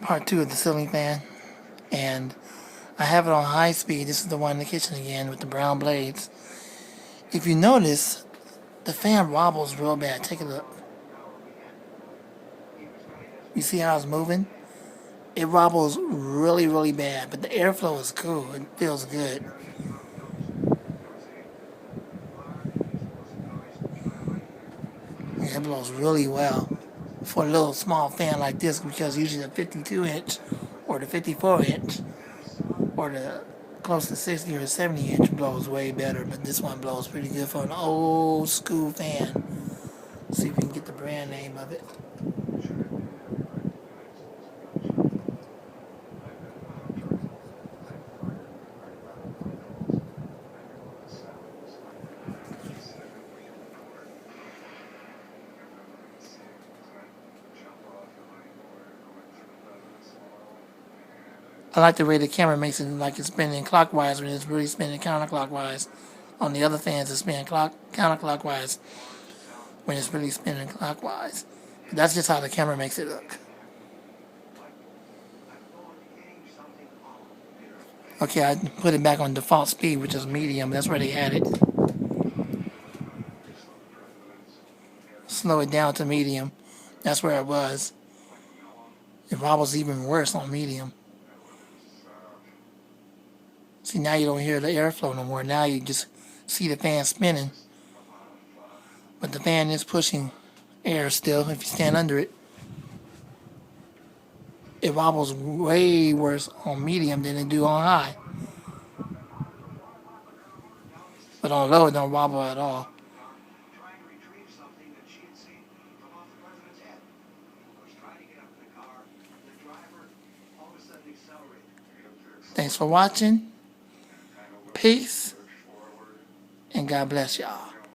part two of the ceiling fan, and I have it on high speed. This is the one in the kitchen again with the brown blades. If you notice, the fan wobbles real bad. Take a look. You see how it's moving? It wobbles really, really bad, but the airflow is cool. It feels good. Yeah, it blows really well for a little small fan like this, because usually the 52 inch or the 54 inch or the close to 60 or 70 inch blows way better, but this one blows pretty good for an old school fan. See if we can get the brand name of it. I like the way the camera makes it like it's spinning clockwise when it's really spinning counterclockwise. On the other fans, it's spinning counterclockwise when it's really spinning clockwise. But that's just how the camera makes it look. Okay, I put it back on default speed, which is medium. That's where they had it. Slow it down to medium. That's where it was. It wobbles even worse on medium. See, now you don't hear the airflow no more. Now you just see the fan spinning. But the fan is pushing air still if you stand under it. It wobbles way worse on medium than it do on high. But on low, it don't wobble at all. Thanks for watching. Peace. And God bless y'all.